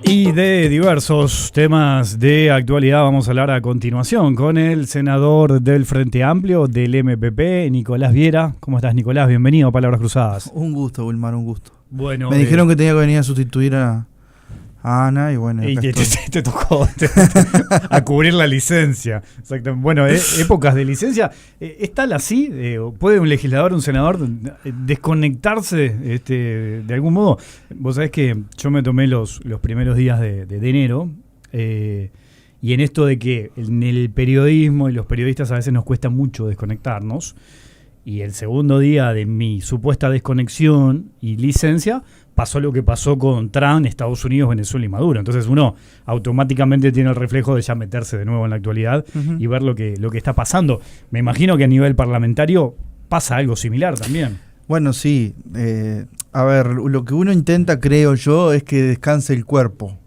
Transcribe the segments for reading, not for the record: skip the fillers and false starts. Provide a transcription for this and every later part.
Y de diversos temas de actualidad vamos a hablar a continuación con el senador del Frente Amplio del MPP, Nicolás Viera. ¿Cómo estás, Nicolás? Bienvenido a Palabras Cruzadas. Un gusto, Wilmar, un gusto. Bueno, me dijeron que tenía que venir a sustituir a Ana y bueno. Y te tocó a cubrir la licencia. Exactamente. Bueno, épocas de licencia. ¿Es tal así? ¿Puede un legislador, un senador desconectarse de algún modo? Vos sabés que yo me tomé los primeros días de enero y en esto de que en el periodismo y los periodistas a veces nos cuesta mucho desconectarnos, y el segundo día de mi supuesta desconexión y licencia pasó lo que pasó con Trump, Estados Unidos, Venezuela y Maduro. Entonces uno automáticamente tiene el reflejo de ya meterse de nuevo en la actualidad y ver lo que está pasando. Me imagino que a nivel parlamentario pasa algo similar también. Bueno, sí. A ver, lo que uno intenta, creo yo, es que descanse el cuerpo.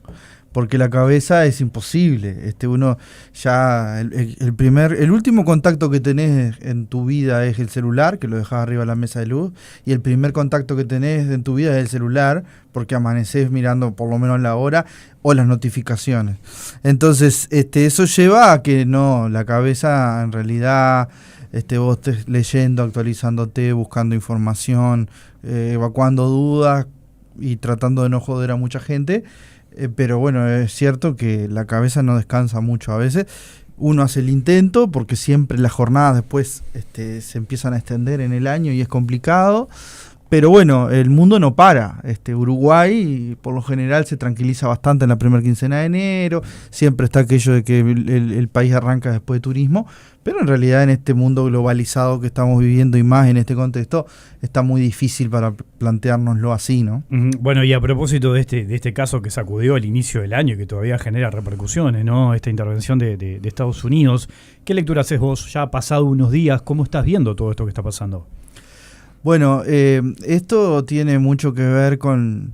Porque la cabeza es imposible. Uno ya el último contacto que tenés en tu vida es el celular, que lo dejás arriba de la mesa de luz, y el primer contacto que tenés en tu vida es el celular, porque amanecés mirando por lo menos la hora o las notificaciones. Entonces, eso lleva a que no, la cabeza en realidad vos estés leyendo, actualizándote, buscando información, evacuando dudas y tratando de no joder a mucha gente. Pero bueno, es cierto que la cabeza no descansa mucho a veces. Uno hace el intento porque siempre las jornadas después se empiezan a extender en el año y es complicado. Pero bueno, el mundo no para. Uruguay por lo general se tranquiliza bastante en la primera quincena de enero. Siempre está aquello de que el país arranca después de turismo. Pero en realidad en este mundo globalizado que estamos viviendo y más en este contexto, está muy difícil para planteárnoslo así, ¿no? Bueno, y a propósito de este caso que sacudió al inicio del año y que todavía genera repercusiones, ¿no? Esta intervención de Estados Unidos, ¿qué lectura haces vos? Ya ha pasado unos días, ¿cómo estás viendo todo esto que está pasando? Bueno, esto tiene mucho que ver con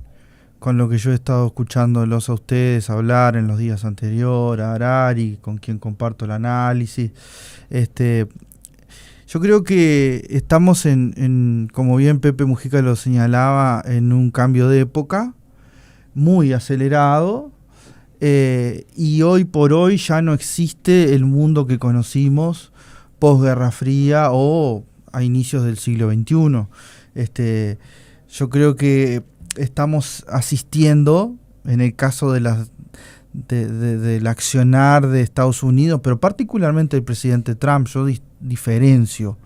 lo que yo he estado escuchándolos a ustedes hablar en los días anteriores, a Arari, con quien comparto el análisis. Yo creo que estamos como bien Pepe Mujica lo señalaba, en un cambio de época muy acelerado, y hoy por hoy ya no existe el mundo que conocimos posguerra fría o a inicios del siglo XXI. Yo creo que estamos asistiendo, en el caso del accionar de Estados Unidos, pero particularmente el presidente Trump, yo diferencio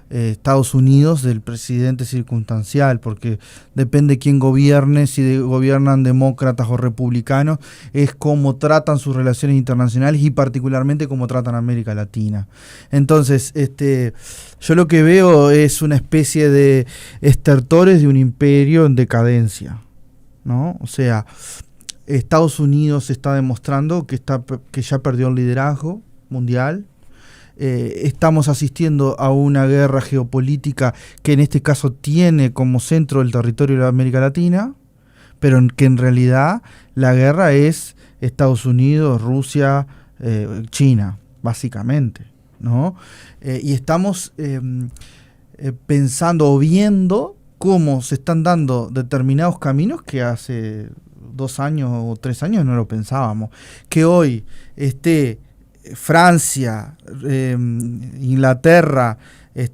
Estados Unidos del presidente circunstancial, porque depende quién gobierne, si gobiernan demócratas o republicanos, es cómo tratan sus relaciones internacionales y particularmente cómo tratan a América Latina. Entonces, yo lo que veo es una especie de estertores de un imperio en decadencia, ¿no? O sea, Estados Unidos está demostrando que ya perdió el liderazgo mundial. Estamos asistiendo a una guerra geopolítica que en este caso tiene como centro el territorio de América Latina, pero que en realidad la guerra es Estados Unidos, Rusia, China, básicamente, ¿no? Y estamos pensando o viendo cómo se están dando determinados caminos que hace 2 años o 3 años no lo pensábamos. Que hoy Francia, Inglaterra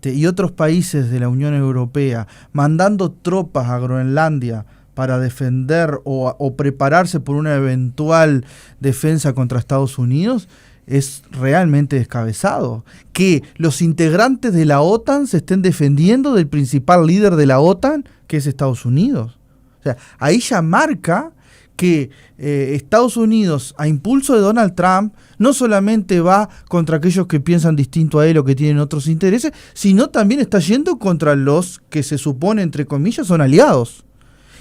y otros países de la Unión Europea mandando tropas a Groenlandia para defender o prepararse por una eventual defensa contra Estados Unidos, es realmente descabezado. Que los integrantes de la OTAN se estén defendiendo del principal líder de la OTAN, que es Estados Unidos. O sea, ahí ya marca que Estados Unidos, a impulso de Donald Trump, no solamente va contra aquellos que piensan distinto a él o que tienen otros intereses, sino también está yendo contra los que se supone, entre comillas, son aliados.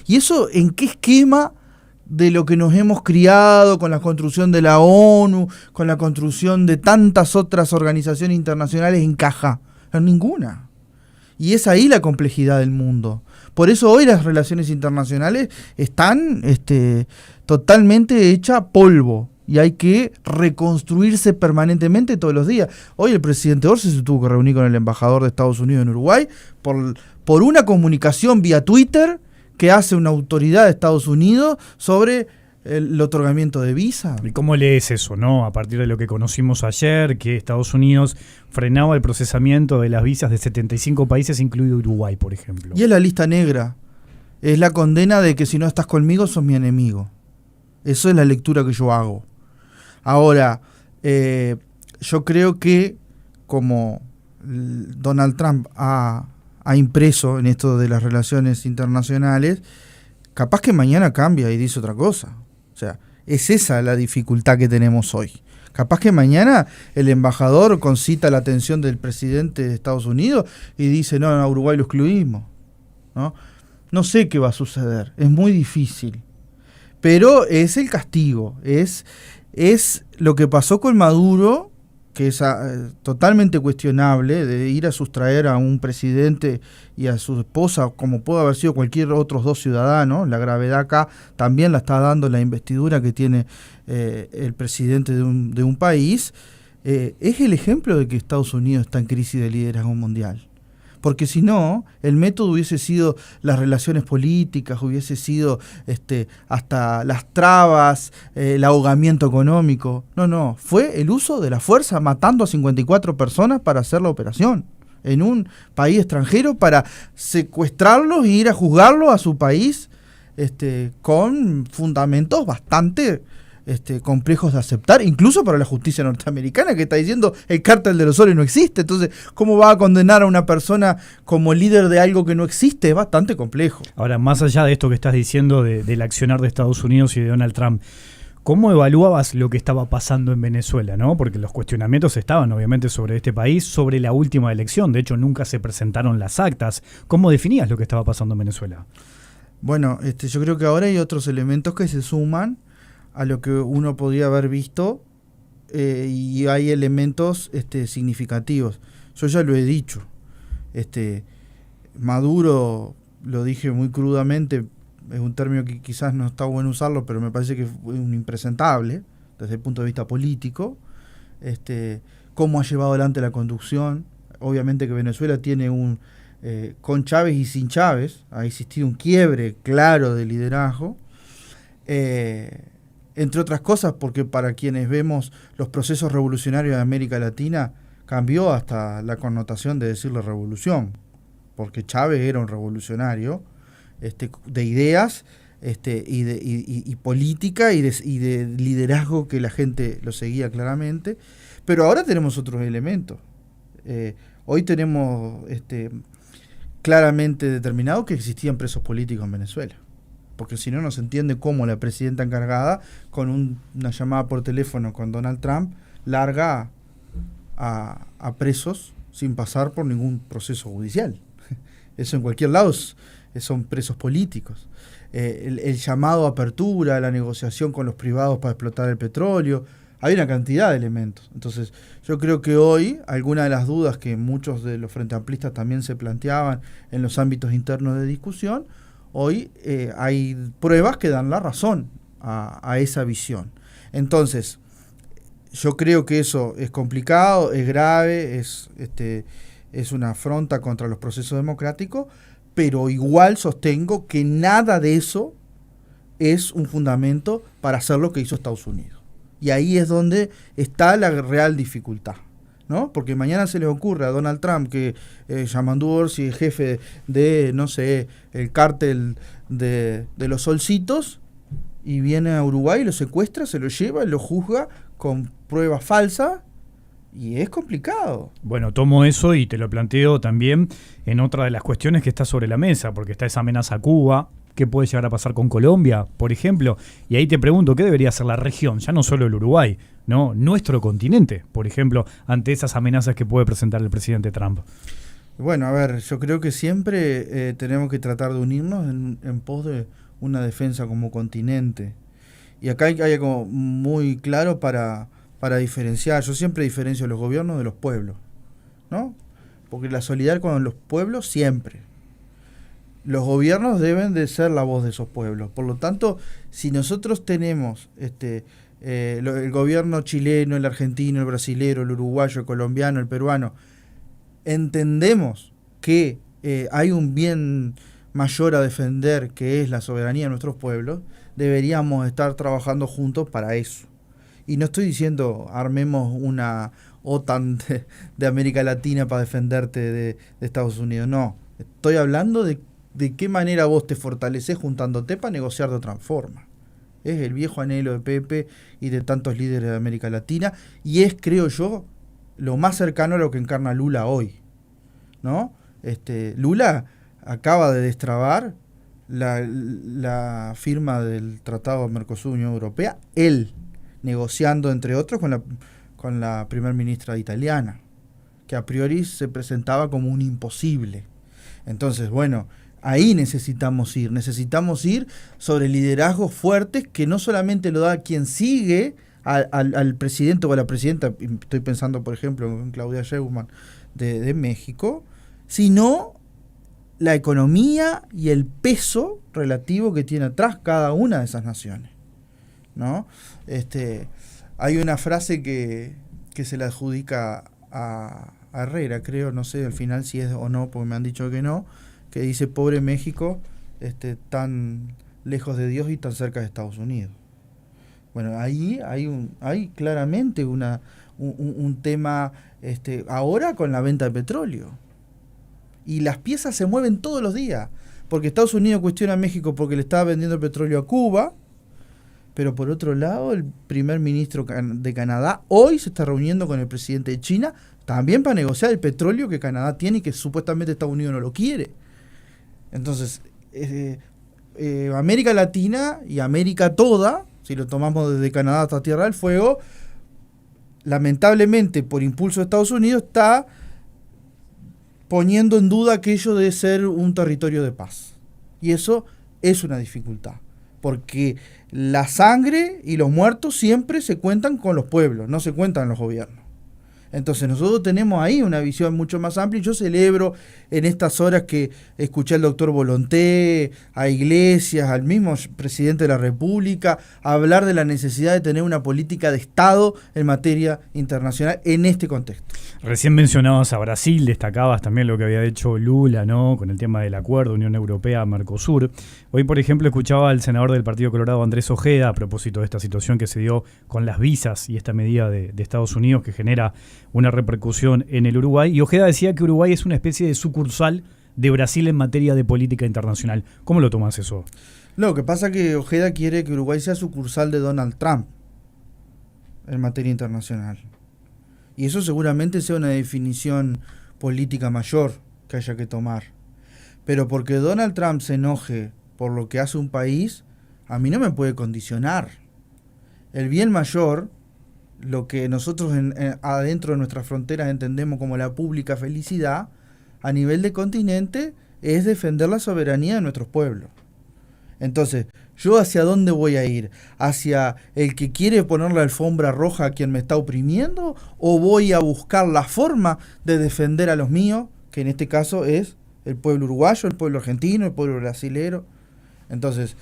¿Y eso en qué esquema de lo que nos hemos criado con la construcción de la ONU, con la construcción de tantas otras organizaciones internacionales encaja? En ninguna. Y es ahí la complejidad del mundo. Por eso hoy las relaciones internacionales están totalmente hechas polvo y hay que reconstruirse permanentemente todos los días. Hoy el presidente Orsi se tuvo que reunir con el embajador de Estados Unidos en Uruguay por una comunicación vía Twitter que hace una autoridad de Estados Unidos sobre el otorgamiento de visa. ¿Y cómo lees eso, no? A partir de lo que conocimos ayer, que Estados Unidos frenaba el procesamiento de las visas de 75 países, incluido Uruguay, por ejemplo. Y es la lista negra. Es la condena de que si no estás conmigo, sos mi enemigo. Eso es la lectura que yo hago. Ahora, yo creo que como Donald Trump ha impreso en esto de las relaciones internacionales, capaz que mañana cambia y dice otra cosa. O sea, es esa la dificultad que tenemos hoy. Capaz que mañana el embajador concita la atención del presidente de Estados Unidos y dice, no, a Uruguay lo excluimos, ¿no? No sé qué va a suceder, es muy difícil. Pero es el castigo, es lo que pasó con Maduro, que es totalmente cuestionable, de ir a sustraer a un presidente y a su esposa, como puede haber sido cualquier otros dos ciudadanos. La gravedad acá también la está dando la investidura que tiene el presidente de un país. Es el ejemplo de que Estados Unidos está en crisis de liderazgo mundial. Porque si no, el método hubiese sido las relaciones políticas, hubiese sido hasta las trabas, el ahogamiento económico. No, fue el uso de la fuerza matando a 54 personas para hacer la operación en un país extranjero, para secuestrarlos e ir a juzgarlos a su país con fundamentos bastante complejos de aceptar, incluso para la justicia norteamericana, que está diciendo el cártel de los soles no existe. Entonces, ¿cómo va a condenar a una persona como líder de algo que no existe? Es bastante complejo. Ahora, más allá de esto que estás diciendo del accionar de Estados Unidos y de Donald Trump, ¿cómo evaluabas lo que estaba pasando en Venezuela, no? Porque los cuestionamientos estaban obviamente sobre este país, sobre la última elección. De hecho, nunca se presentaron las actas. ¿Cómo definías lo que estaba pasando en Venezuela? Bueno, yo creo que ahora hay otros elementos que se suman a lo que uno podía haber visto, y hay elementos significativos. Yo ya lo he dicho. Maduro, lo dije muy crudamente, es un término que quizás no está bueno usarlo, pero me parece que es un impresentable desde el punto de vista político. Cómo ha llevado adelante la conducción. Obviamente que Venezuela tiene con Chávez y sin Chávez, ha existido un quiebre claro de liderazgo. Entre otras cosas, porque para quienes vemos los procesos revolucionarios de América Latina, cambió hasta la connotación de decirle revolución, porque Chávez era un revolucionario de ideas y política y de liderazgo, que la gente lo seguía claramente. Pero ahora tenemos otros elementos. Hoy tenemos claramente determinado que existían presos políticos en Venezuela. Porque si no, no se entiende cómo la presidenta encargada, con una llamada por teléfono con Donald Trump, larga a presos sin pasar por ningún proceso judicial. Eso en cualquier lado son presos políticos. El llamado a apertura, la negociación con los privados para explotar el petróleo, hay una cantidad de elementos. Entonces, yo creo que hoy, algunas de las dudas que muchos de los frente amplistas también se planteaban en los ámbitos internos de discusión, hoy hay pruebas que dan la razón a esa visión. Entonces, yo creo que eso es complicado, es grave, es una afrenta contra los procesos democráticos, pero igual sostengo que nada de eso es un fundamento para hacer lo que hizo Estados Unidos. Y ahí es donde está la real dificultad, ¿no? Porque mañana se le ocurre a Donald Trump que Yamandu Orsi es jefe de, no sé, el cártel de los solcitos, y viene a Uruguay, lo secuestra, se lo lleva, lo juzga con pruebas falsas, y es complicado. Bueno, tomo eso y te lo planteo también en otra de las cuestiones que está sobre la mesa, porque está esa amenaza a Cuba. ¿Qué puede llegar a pasar con Colombia, por ejemplo? Y ahí te pregunto, ¿qué debería hacer la región? Ya no solo el Uruguay, ¿no? Nuestro continente, por ejemplo, ante esas amenazas que puede presentar el presidente Trump. Bueno, a ver, yo creo que siempre tenemos que tratar de unirnos en pos de una defensa como continente. Y acá hay algo muy claro para diferenciar. Yo siempre diferencio los gobiernos de los pueblos, ¿no? Porque la solidaridad con los pueblos siempre. Los gobiernos deben de ser la voz de esos pueblos. Por lo tanto, si nosotros tenemos el gobierno chileno, el argentino, el brasilero, el uruguayo, el colombiano, el peruano, entendemos que hay un bien mayor a defender, que es la soberanía de nuestros pueblos, deberíamos estar trabajando juntos para eso. Y no estoy diciendo armemos una OTAN de América Latina para defenderte de Estados Unidos, no. Estoy hablando de qué manera vos te fortaleces juntándote para negociar de otra forma. Es el viejo anhelo de Pepe y de tantos líderes de América Latina, y es, creo yo, lo más cercano a lo que encarna Lula hoy, ¿no? Lula acaba de destrabar la firma del Tratado Mercosur-Unión Europea, él negociando, entre otros, con la primer ministra italiana, que a priori se presentaba como un imposible. Entonces, bueno, ahí necesitamos ir sobre liderazgos fuertes que no solamente lo da quien sigue al presidente o a la presidenta, estoy pensando por ejemplo en Claudia Sheinbaum de México, sino la economía y el peso relativo que tiene atrás cada una de esas naciones, ¿no? Hay una frase que se le adjudica a Herrera, creo, no sé al final si es o no, porque me han dicho que no, que dice: pobre México, tan lejos de Dios y tan cerca de Estados Unidos. Bueno, ahí hay claramente un tema ahora con la venta de petróleo. Y las piezas se mueven todos los días, porque Estados Unidos cuestiona a México porque le estaba vendiendo el petróleo a Cuba, pero por otro lado el primer ministro de Canadá hoy se está reuniendo con el presidente de China también para negociar el petróleo que Canadá tiene y que supuestamente Estados Unidos no lo quiere. Entonces, América Latina y América toda, si lo tomamos desde Canadá hasta Tierra del Fuego, lamentablemente por impulso de Estados Unidos está poniendo en duda aquello de ser un territorio de paz. Y eso es una dificultad, porque la sangre y los muertos siempre se cuentan con los pueblos, no se cuentan los gobiernos. Entonces nosotros tenemos ahí una visión mucho más amplia, y yo celebro en estas horas que escuché al doctor Volonté, a Iglesias, al mismo presidente de la República, hablar de la necesidad de tener una política de Estado en materia internacional en este contexto. Recién mencionabas a Brasil, destacabas también lo que había hecho Lula, ¿no?, con el tema del acuerdo Unión Europea-Mercosur. Hoy, por ejemplo, escuchaba al senador del Partido Colorado, Andrés Ojeda, a propósito de esta situación que se dio con las visas y esta medida de Estados Unidos que genera una repercusión en el Uruguay, y Ojeda decía que Uruguay es una especie de sucursal de Brasil en materia de política internacional. ¿Cómo lo tomas eso? Lo que pasa es que Ojeda quiere que Uruguay sea sucursal de Donald Trump en materia internacional. Y eso seguramente sea una definición política mayor que haya que tomar. Pero porque Donald Trump se enoje por lo que hace un país, a mí no me puede condicionar. El bien mayor, lo que nosotros adentro de nuestras fronteras entendemos como la pública felicidad, a nivel de continente, es defender la soberanía de nuestros pueblos. Entonces, ¿yo hacia dónde voy a ir? ¿Hacia el que quiere poner la alfombra roja a quien me está oprimiendo? ¿O voy a buscar la forma de defender a los míos, que en este caso es el pueblo uruguayo, el pueblo argentino, el pueblo brasilero? Entonces,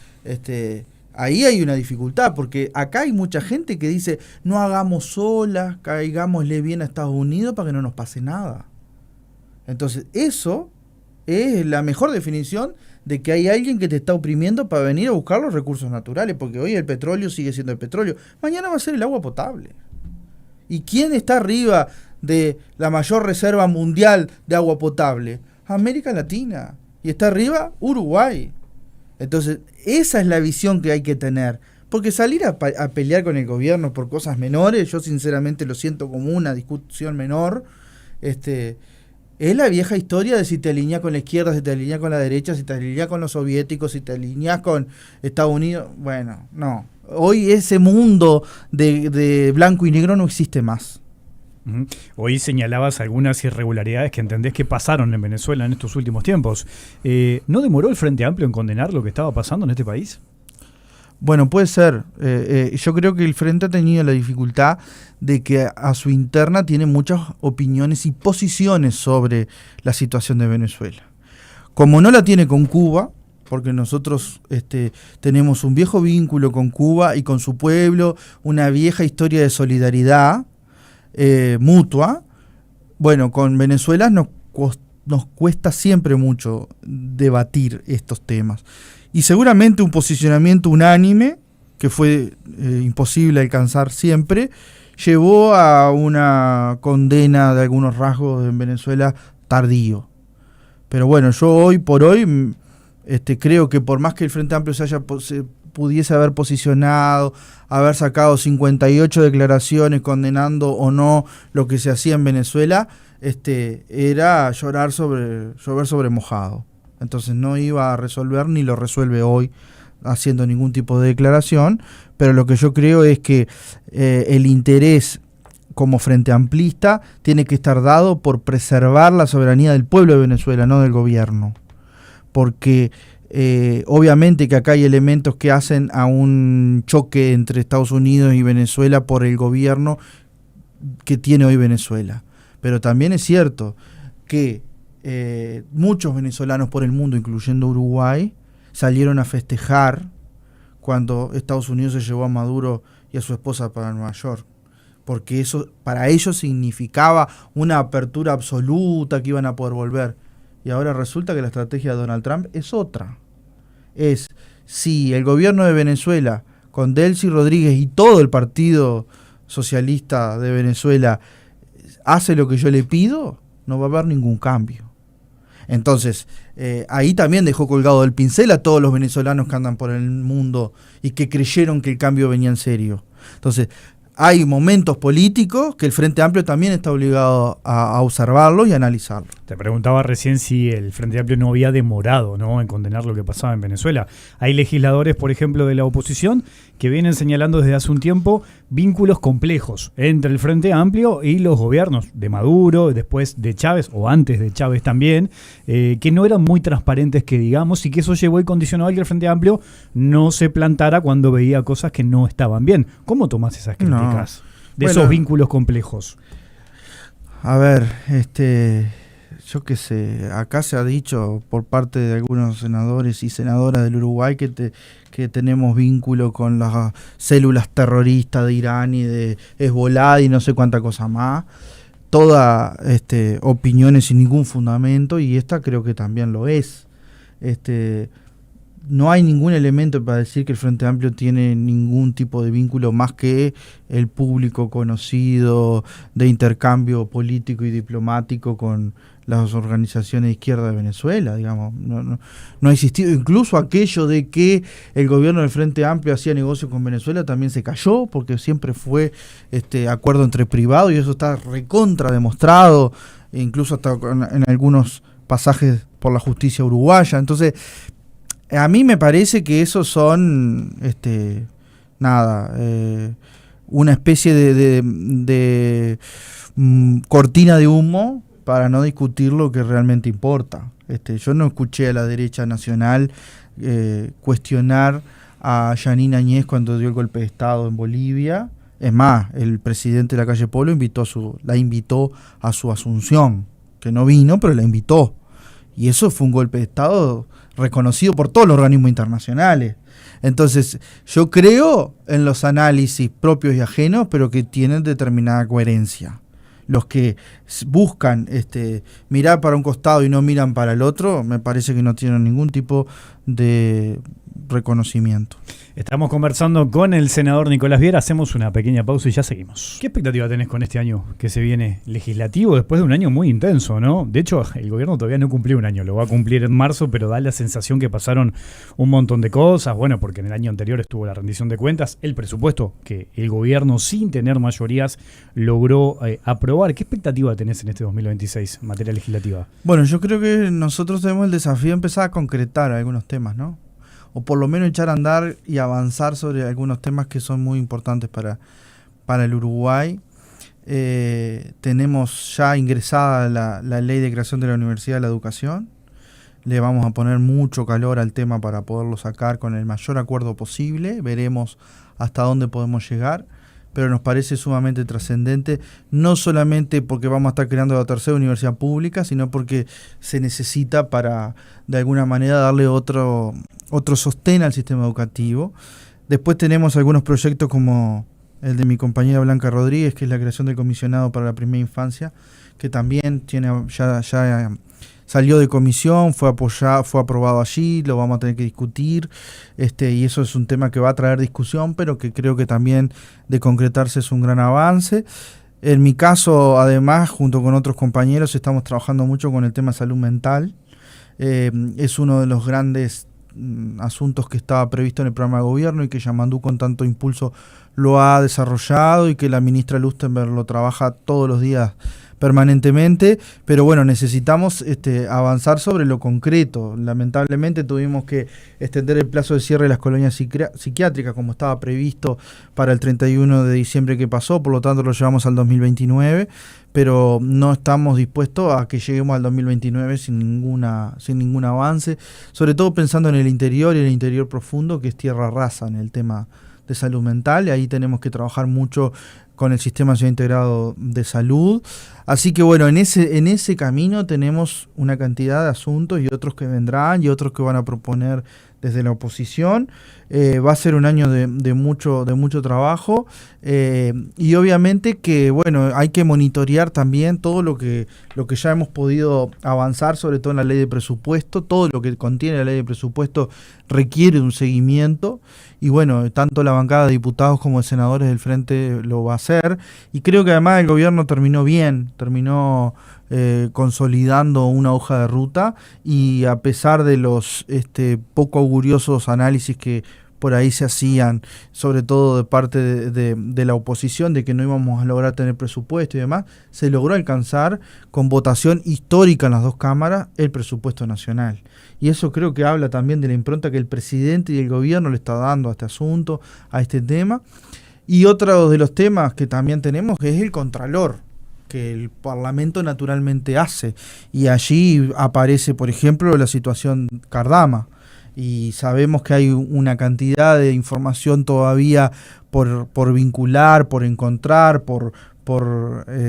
ahí hay una dificultad, porque acá hay mucha gente que dice: no hagamos solas, caigámosle bien a Estados Unidos para que no nos pase nada. Entonces, eso es la mejor definición de que hay alguien que te está oprimiendo para venir a buscar los recursos naturales, porque hoy el petróleo sigue siendo el petróleo, mañana va a ser el agua potable. ¿Y quién está arriba de la mayor reserva mundial de agua potable? América Latina. Y está arriba Uruguay. Entonces, esa es la visión que hay que tener. Porque salir a pelear con el gobierno por cosas menores, yo sinceramente lo siento como una discusión menor, es la vieja historia de si te alineás con la izquierda, si te alineás con la derecha, si te alineás con los soviéticos, si te alineás con Estados Unidos. Bueno, no. Hoy ese mundo de blanco y negro no existe más. Hoy señalabas algunas irregularidades que entendés que pasaron en Venezuela en estos últimos tiempos. ¿No demoró el Frente Amplio en condenar lo que estaba pasando en este país? Bueno, puede ser. Yo creo que el Frente ha tenido la dificultad de que a su interna tiene muchas opiniones y posiciones sobre la situación de Venezuela. Como no la tiene con Cuba, porque nosotros tenemos un viejo vínculo con Cuba y con su pueblo, una vieja historia de solidaridad mutua, bueno, con Venezuela nos cuesta siempre mucho debatir estos temas. y seguramente un posicionamiento unánime, que fue imposible alcanzar siempre, llevó a una condena de algunos rasgos en Venezuela tardío. Pero bueno, yo hoy por hoy creo que por más que el Frente Amplio se pudiese haber posicionado, haber sacado 58 declaraciones condenando o no lo que se hacía en Venezuela, era llover sobre mojado. Entonces no iba a resolver ni lo resuelve hoy haciendo ningún tipo de declaración, pero lo que yo creo es que el interés como Frente Amplista tiene que estar dado por preservar la soberanía del pueblo de Venezuela, no del gobierno. Porque obviamente que acá hay elementos que hacen a un choque entre Estados Unidos y Venezuela por el gobierno que tiene hoy Venezuela. Pero también es cierto que muchos venezolanos por el mundo, incluyendo Uruguay, salieron a festejar cuando Estados Unidos se llevó a Maduro y a su esposa para Nueva York. Porque eso para ellos significaba una apertura absoluta, que iban a poder volver. Y ahora resulta que la estrategia de Donald Trump es otra. Es, si el gobierno de Venezuela, con Delcy Rodríguez y todo el Partido Socialista de Venezuela, hace lo que yo le pido, no va a haber ningún cambio. Entonces, ahí también dejó colgado del pincel a todos los venezolanos que andan por el mundo y que creyeron que el cambio venía en serio. Entonces, hay momentos políticos que el Frente Amplio también está obligado a observarlos y a analizarlos. Te preguntaba recién si el Frente Amplio no había demorado, ¿no?, en condenar lo que pasaba en Venezuela. Hay legisladores, por ejemplo, de la oposición que vienen señalando desde hace un tiempo vínculos complejos entre el Frente Amplio y los gobiernos de Maduro, después de Chávez, o antes de Chávez también, que no eran muy transparentes, que digamos, y que eso llevó y condicionó a que el Frente Amplio no se plantara cuando veía cosas que no estaban bien. ¿Cómo tomás esas críticas de esos vínculos complejos? A ver, yo qué sé, acá se ha dicho por parte de algunos senadores y senadoras del Uruguay que tenemos vínculo con las células terroristas de Irán y de Hezbollah y no sé cuánta cosa más. Todas opiniones sin ningún fundamento, y esta creo que también lo es. No hay ningún elemento para decir que el Frente Amplio tiene ningún tipo de vínculo más que el público conocido de intercambio político y diplomático con las organizaciones de izquierda de Venezuela, digamos. No ha existido. Incluso aquello de que el gobierno del Frente Amplio hacía negocio con Venezuela también se cayó, porque siempre fue acuerdo entre privados, y eso está recontra demostrado, incluso hasta en algunos pasajes por la justicia uruguaya. Entonces, a mí me parece que esos son una especie de cortina de humo para no discutir lo que realmente importa. Yo no escuché a la derecha nacional cuestionar a Yanine Áñez cuando dio el golpe de Estado en Bolivia. Es más, el presidente de la calle Polo la invitó a su asunción, que no vino, pero la invitó. Y eso fue un golpe de Estado reconocido por todos los organismos internacionales. Entonces, yo creo en los análisis propios y ajenos, pero que tienen determinada coherencia. Los que buscan mirar para un costado y no miran para el otro, me parece que no tienen ningún tipo de reconocimiento. Estamos conversando con el senador Nicolás Viera, hacemos una pequeña pausa y ya seguimos. ¿Qué expectativa tenés con este año que se viene legislativo después de un año muy intenso, ¿no? De hecho, el gobierno todavía no cumplió un año, lo va a cumplir en marzo, pero da la sensación que pasaron un montón de cosas. Bueno, porque en el año anterior estuvo la rendición de cuentas, el presupuesto que el gobierno, sin tener mayorías, logró aprobar. ¿Qué expectativa tenés en este 2026 en materia legislativa? Bueno, yo creo que nosotros tenemos el desafío de empezar a concretar algunos temas, ¿no? O por lo menos echar a andar y avanzar sobre algunos temas que son muy importantes para el Uruguay. Tenemos ya ingresada la ley de creación de la Universidad de la Educación. Le vamos a poner mucho calor al tema para poderlo sacar con el mayor acuerdo posible. Veremos hasta dónde podemos llegar, pero nos parece sumamente trascendente, no solamente porque vamos a estar creando la tercera universidad pública, sino porque se necesita para, de alguna manera, darle otro sostén al sistema educativo. Después tenemos algunos proyectos como el de mi compañera Blanca Rodríguez, que es la creación del comisionado para la primera infancia, que también tiene ya salió de comisión, fue aprobado allí, lo vamos a tener que discutir, y eso es un tema que va a traer discusión, pero que creo que también de concretarse es un gran avance. En mi caso, además, junto con otros compañeros, estamos trabajando mucho con el tema salud mental. Es uno de los grandes asuntos que estaba previsto en el programa de gobierno y que Yamandú con tanto impulso lo ha desarrollado y que la ministra Lustenberg lo trabaja todos los días permanentemente, pero bueno, necesitamos avanzar sobre lo concreto. Lamentablemente tuvimos que extender el plazo de cierre de las colonias psiquiátricas como estaba previsto para el 31 de diciembre que pasó, por lo tanto lo llevamos al 2029, pero no estamos dispuestos a que lleguemos al 2029 sin ningún avance, sobre todo pensando en el interior y el interior profundo, que es tierra rasa en el tema de salud mental, y ahí tenemos que trabajar mucho con el Sistema Nacional Integrado de Salud. Así que bueno, en ese camino tenemos una cantidad de asuntos y otros que vendrán y otros que van a proponer desde la oposición. Va a ser un año de mucho trabajo, y obviamente que bueno, hay que monitorear también todo lo que ya hemos podido avanzar, sobre todo en la ley de presupuesto. Todo lo que contiene la ley de presupuesto requiere un seguimiento, y bueno, tanto la bancada de diputados como de senadores del Frente lo va a hacer, y creo que además el gobierno terminó consolidando una hoja de ruta, y a pesar de los poco auguriosos análisis que por ahí se hacían, sobre todo de parte de la oposición, de que no íbamos a lograr tener presupuesto y demás, se logró alcanzar con votación histórica en las dos cámaras el presupuesto nacional. Y eso creo que habla también de la impronta que el presidente y el gobierno le está dando a este asunto, a este tema. Y otro de los temas que también tenemos es el Contralor, que el Parlamento naturalmente hace, y allí aparece, por ejemplo, la situación Cardama, y sabemos que hay una cantidad de información todavía por vincular, por encontrar, por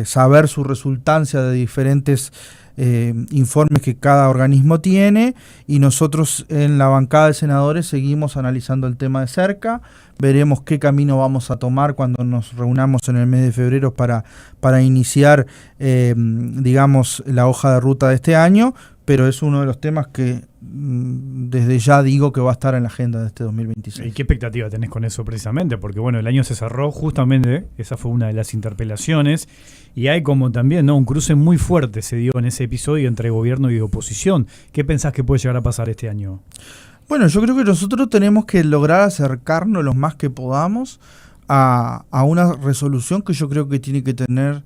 saber su resultancia de diferentes informes que cada organismo tiene, y nosotros en la bancada de senadores seguimos analizando el tema de cerca. Veremos qué camino vamos a tomar cuando nos reunamos en el mes de febrero para iniciar digamos la hoja de ruta de este año, pero es uno de los temas que desde ya digo que va a estar en la agenda de este 2026. ¿Y qué expectativa tenés con eso precisamente? Porque bueno, el año se cerró justamente, esa fue una de las interpelaciones, y hay como también, ¿no?, un cruce muy fuerte se dio en ese episodio entre gobierno y oposición. ¿Qué pensás que puede llegar a pasar este año? Bueno, yo creo que nosotros tenemos que lograr acercarnos lo más que podamos a una resolución que yo creo que tiene que tener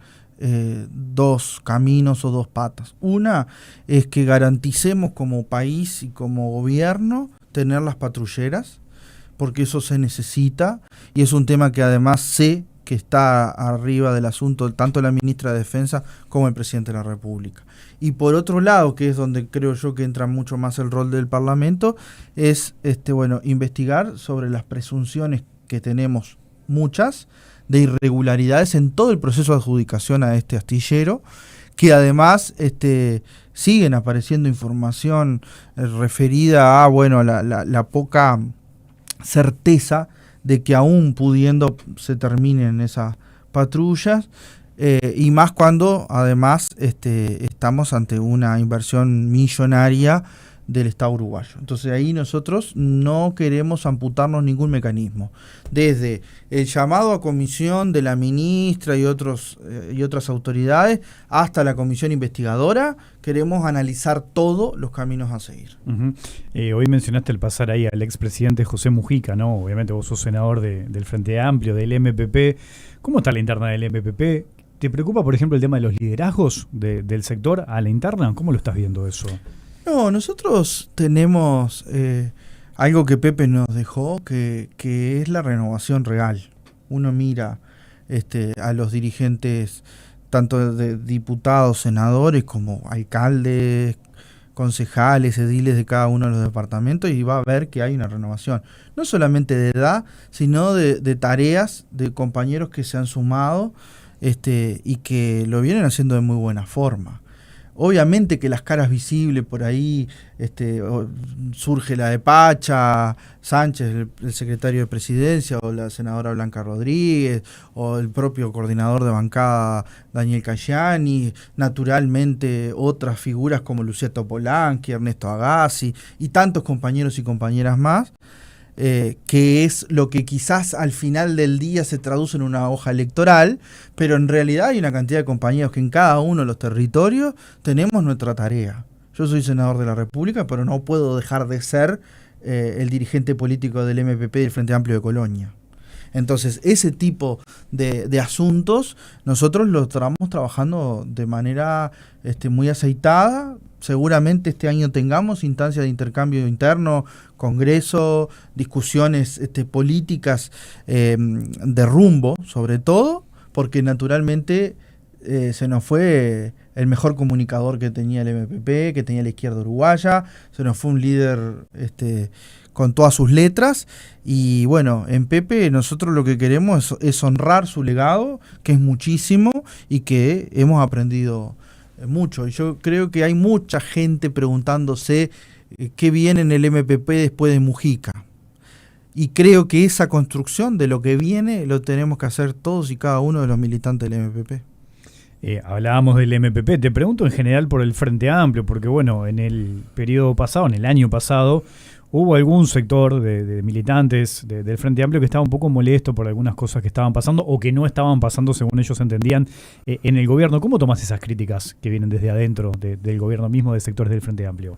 dos caminos o dos patas. Una es que garanticemos como país y como gobierno tener las patrulleras, porque eso se necesita, y es un tema que además sé que está arriba del asunto tanto la ministra de Defensa como el presidente de la República. Y por otro lado, que es donde creo yo que entra mucho más el rol del Parlamento, es investigar sobre las presunciones que tenemos, muchas, de irregularidades en todo el proceso de adjudicación a este astillero, que además siguen apareciendo información referida a la poca certeza de que aún pudiendo se terminen esas patrullas, y más cuando además estamos ante una inversión millonaria del Estado uruguayo. Entonces ahí nosotros no queremos amputarnos ningún mecanismo. Desde el llamado a comisión de la ministra y otras autoridades hasta la comisión investigadora, queremos analizar todos los caminos a seguir. Uh-huh. Hoy mencionaste el pasar ahí al expresidente José Mujica, ¿no? Obviamente vos sos senador del Frente Amplio, del MPP. ¿Cómo está la interna del MPP? ¿Te preocupa, por ejemplo, el tema de los liderazgos del sector a la interna? ¿Cómo lo estás viendo eso? No, nosotros tenemos algo que Pepe nos dejó, que es la renovación real. Uno mira a los dirigentes, tanto de diputados, senadores, como alcaldes, concejales, ediles de cada uno de los departamentos, y va a ver que hay una renovación. No solamente de edad, sino de tareas, de compañeros que se han sumado y que lo vienen haciendo de muy buena forma. Obviamente que las caras visibles por ahí, surge la de Pacha, Sánchez, el secretario de Presidencia, o la senadora Blanca Rodríguez, o el propio coordinador de bancada Daniel Cayani, naturalmente otras figuras como Lucía Topolansky, Ernesto Agassi y tantos compañeros y compañeras más, que es lo que quizás al final del día se traduce en una hoja electoral, pero en realidad hay una cantidad de compañeros que en cada uno de los territorios tenemos nuestra tarea. Yo soy senador de la República, pero no puedo dejar de ser el dirigente político del MPP del Frente Amplio de Colonia. Entonces, ese tipo de asuntos nosotros lo estamos trabajando de manera muy aceitada. Seguramente este año tengamos instancias de intercambio interno, congreso, discusiones políticas de rumbo, sobre todo, porque naturalmente se nos fue el mejor comunicador que tenía el MPP, que tenía la izquierda uruguaya, se nos fue un líder con todas sus letras, y bueno, en Pepe nosotros lo que queremos es honrar su legado, que es muchísimo y que hemos aprendido mucho. Y yo creo que hay mucha gente preguntándose qué viene en el MPP después de Mujica. Y creo que esa construcción de lo que viene lo tenemos que hacer todos y cada uno de los militantes del MPP. Hablábamos del MPP, te pregunto en general por el Frente Amplio, porque bueno, en el periodo pasado, en el año pasado, hubo algún sector de militantes del Frente Amplio que estaba un poco molesto por algunas cosas que estaban pasando o que no estaban pasando según ellos entendían en el gobierno. ¿Cómo tomás esas críticas que vienen desde adentro del gobierno mismo, de sectores del Frente Amplio?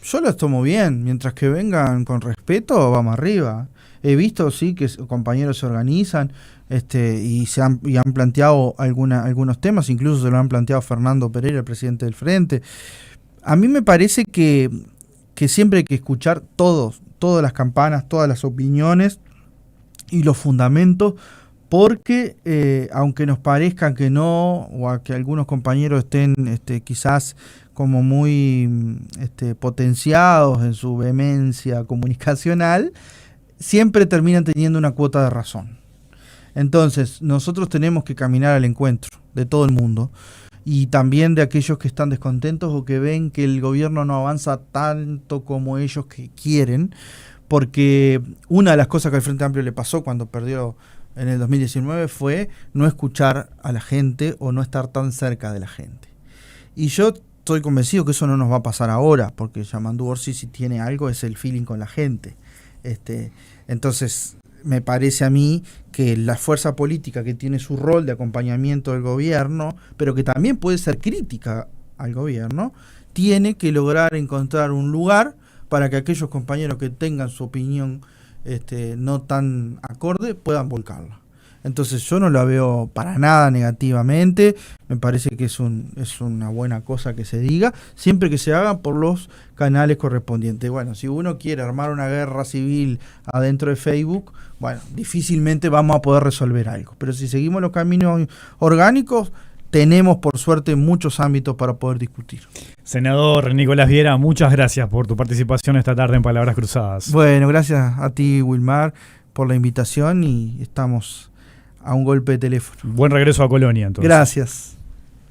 Yo las tomo bien, mientras que vengan con respeto, vamos arriba. He visto, sí, que compañeros se organizan y han planteado algunos temas, incluso se lo han planteado Fernando Pereira, el presidente del Frente. A mí me parece que siempre hay que escuchar todas las campanas, todas las opiniones y los fundamentos, porque aunque nos parezca que no, o a que algunos compañeros estén quizás como muy potenciados en su vehemencia comunicacional, siempre terminan teniendo una cuota de razón. Entonces, nosotros tenemos que caminar al encuentro de todo el mundo, y también de aquellos que están descontentos o que ven que el gobierno no avanza tanto como ellos que quieren, porque una de las cosas que al Frente Amplio le pasó cuando perdió en el 2019 fue no escuchar a la gente o no estar tan cerca de la gente. Y yo estoy convencido que eso no nos va a pasar ahora, porque Yamandu Orsi, si tiene algo, es el feeling con la gente. Entonces, me parece a mí que la fuerza política que tiene su rol de acompañamiento del gobierno, pero que también puede ser crítica al gobierno, tiene que lograr encontrar un lugar para que aquellos compañeros que tengan su opinión no tan acorde puedan volcarla. Entonces yo no la veo para nada negativamente, me parece que es una buena cosa que se diga, siempre que se haga por los canales correspondientes. Bueno, si uno quiere armar una guerra civil adentro de Facebook, bueno, difícilmente vamos a poder resolver algo. Pero si seguimos los caminos orgánicos, tenemos por suerte muchos ámbitos para poder discutir. Senador Nicolás Viera, muchas gracias por tu participación esta tarde en Palabras Cruzadas. Bueno, gracias a ti, Wilmar, por la invitación, y estamos a un golpe de teléfono. Buen regreso a Colonia, entonces. Gracias.